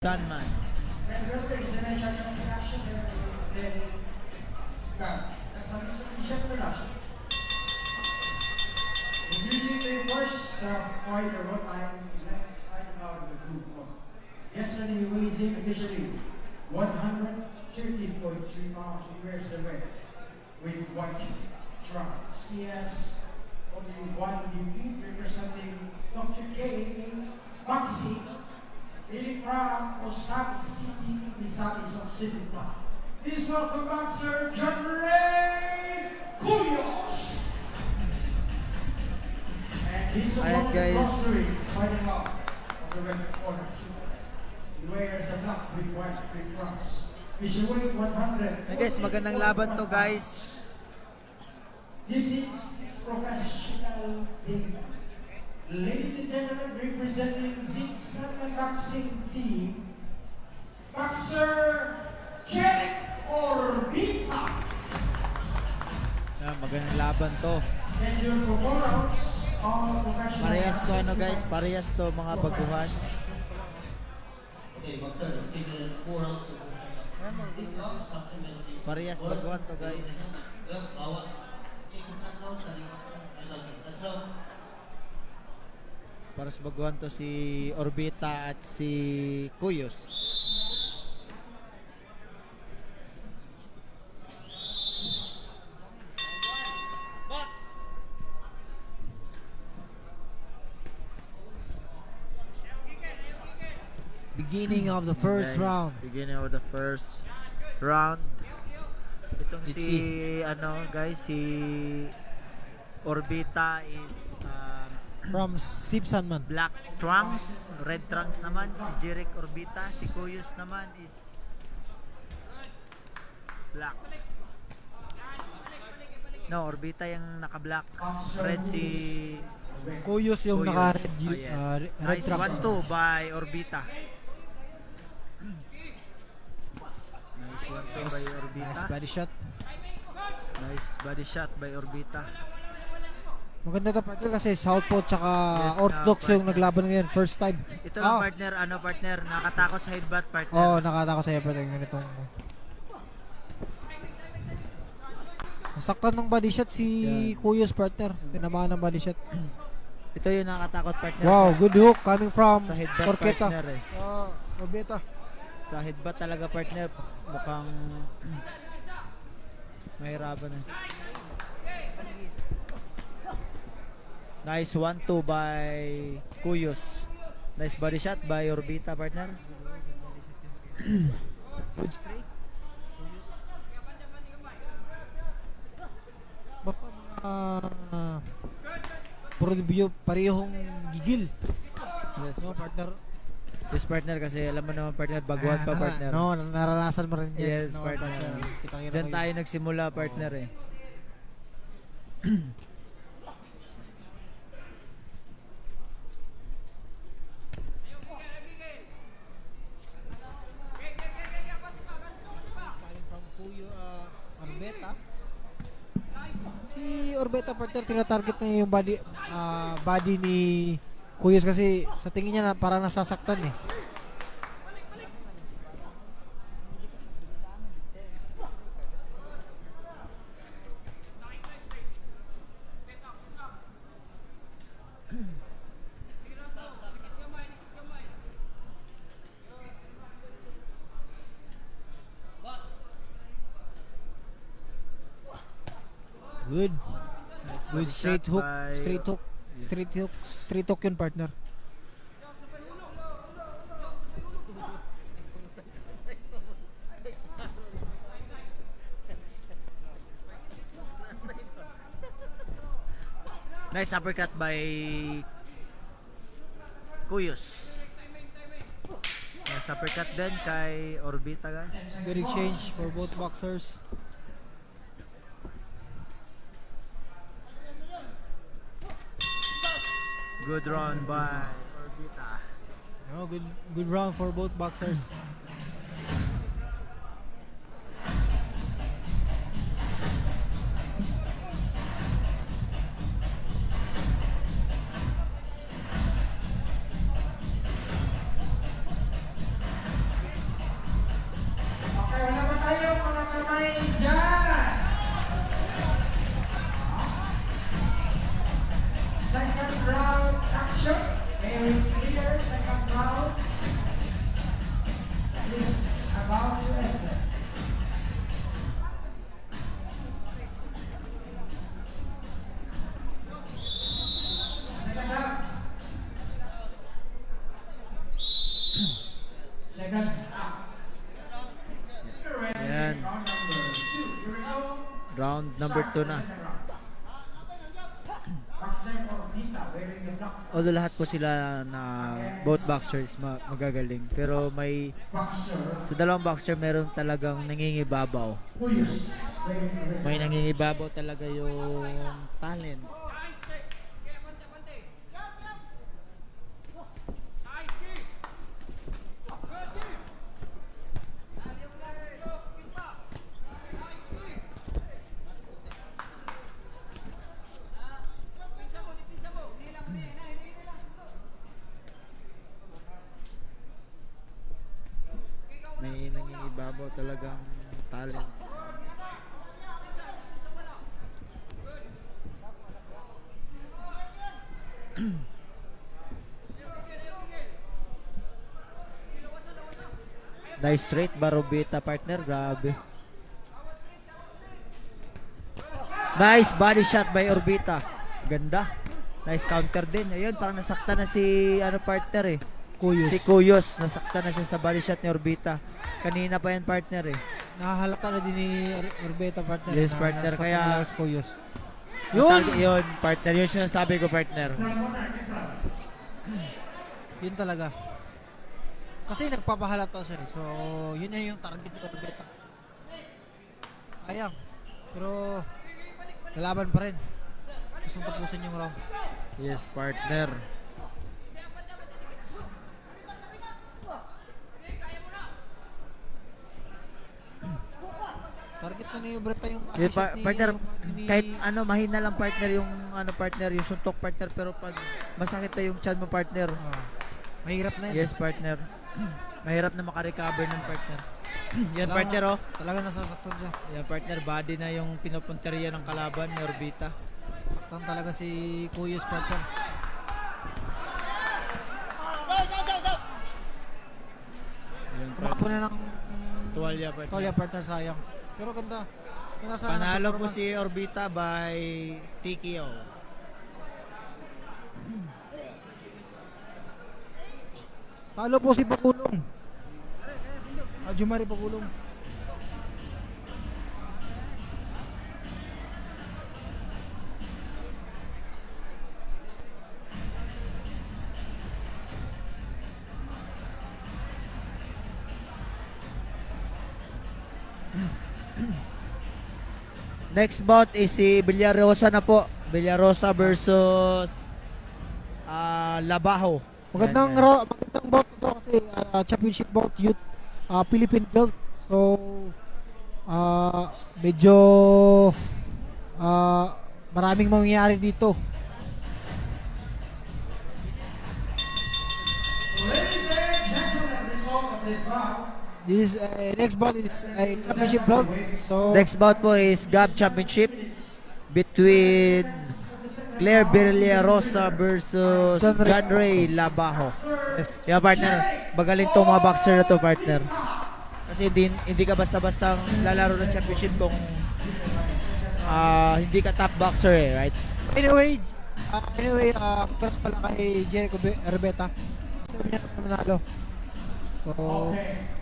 Gunman. Yesterday, weighing officially 130.3 pounds. He wears the red with white trunks. He has only one defeat, representing Dr. K. Maxi, hailing from Osaka City, Misaki Occidental. Please welcome boxer John Ray Cuyos. And he's a Ayan, guys. fighting out of the red corner. He wears the black with white trunks. He's weight 100. Hey guys, magandang laban to guys. This is professional game. Ladies and gentlemen, representing Zip Salman Boxing Team, Boxer Jeric Orbita. Magandang laban to. And your for 4 rounds, all professional. Parehas to ano guys, parehas to mga baguhan. Okay, boxer, let's take the 4 rounds of this round, supplement is Parehas baguhan to guys. bawat ikot round sa lima ko. That's all. Paras baguhan to si Orbita at si Cuyos. Beginning of the first Guys, round. Beginning of the first round. Itong Let's si ano guys, si Orbita is From Sip Sanman. black trunks, red trunks naman si Jeric Orbita, si Cuyos naman is black. No, Orbita yung naka-black. Red si Cuyos yung Cuyos. naka-red Oh, yes. red Nice trunks. 1-2 by Orbita. Nice 1-2 by Orbita. Nice body shot. Nice body shot by Orbita. Maganda to partner kasi southpaw tsaka Yes, orthodox yung partner. naglaban ngayon. First time. Ito lang partner, partner, nakatakot sa headbutt partner. Oh, nakatako sa partner yung ganitong. Nasaktan ng body shot si Yan. Cuyos partner. Tinamaan ng body shot. Ito yung nakatakot partner. Wow, good hook coming from Sa headbutt Corqueta. partner eh. Orbita. Sa headbutt talaga partner, mukhang mahirapan eh. Nice 1-2 by Cuyos. Nice body shot by Orbita partner. Good straight. Basta mga parehong gigil. Yes. No, partner. Yes partner, kasi alam mo naman partner, baguhan pa partner. No, naranasan mo rin yan. Yes, No, partner. Kitang-kita Diyan ko tayo yun. nagsimula partner eh. Coming from Cuyo, Orbeta. Si Orbeta partner, tinatarget na yung body ni Cuyos kasi sa tingin niya na parang nasasaktan eh. Good. Nice Good body straight shot hook. by- Straight hook. Straight hook yun partner. Nice uppercut by Cuyos. Nice uppercut din kay Orbita guys. Good exchange for both boxers. Good run by Orbita. No, good round for both boxers. Seconds out. You're ready. Ayan. Round number 2. Here we go. Round number 2 na. Boxer Orbita wearing the black Although lahat po sila na both boxers magagaling. Pero may boxer. sa dalawang boxer meron talagang nangingibabaw. Cuyos wearing the red. May nangingibabaw talaga yung talent. May nangingibabaw talagang talent. Nice straight Barobeta partner, grabe. Nice body shot by Orbita. Ganda. Nice counter din. Ayun, parang nasakta na si ano partner eh. Kuyos. Si Kuyos, nasakta na siya sa body shot ni Orbita. Kanina pa yan partner eh. Nakahalata na din ni Orbeta partner. Yes, na partner, nasaktan kaya- talaga si Kuyos. Yun! Yun, partner. Yun sinasabi ko partner. Yun talaga. Kasi nagpapahalata siya eh. So, yun na yung target ni Orbeta. Sayang. Pero, lalaban pa rin. Gusto tapusin yung round. Yes, partner. Target na ni Orbeta yung Yun, shot ni- partner, ni- kahit ano, mahina lang partner yung ano partner, yung suntok partner, pero pag masakit na yung chan mo partner. Ah, mahirap na yun. Yes, partner. Mahirap na makarecover ng partner. Yan Talagang- partner oh. Talaga nasasaktan siya. Yan partner, body na yung pinupunteriya ng kalaban ni Orbita. Saktan talaga si Kuyos partner. Yan Tumakbo partner. na ng Tuwalya partner. Tolya partner, sayang. Pero ganda. Ganda sana ng Panalo po performance. si Orbita by TKO. Talo po si Pagulong. Jumari Pagulong. Next bout is si Villarosa na po. Villarosa versus Labajo. Magandang Yan, yan. magandang bout ito kasi championship bout youth Philippine belt. So medyo maraming mangyayari dito. Ladies and gentlemen, result of this bout. This next bout is a championship belt. So Next bout po is GAB Championship between Claire Villarosa versus John Ray Labajo. yes. Kaya partner, magaling tong mga boxer na to partner. Kasi hindi ka basta-basta lalaro ng championship kung hindi ka top boxer eh, right? Anyway, congrats pala kay Jericho Orbeta. Sabi niya na manalo. So, Okay.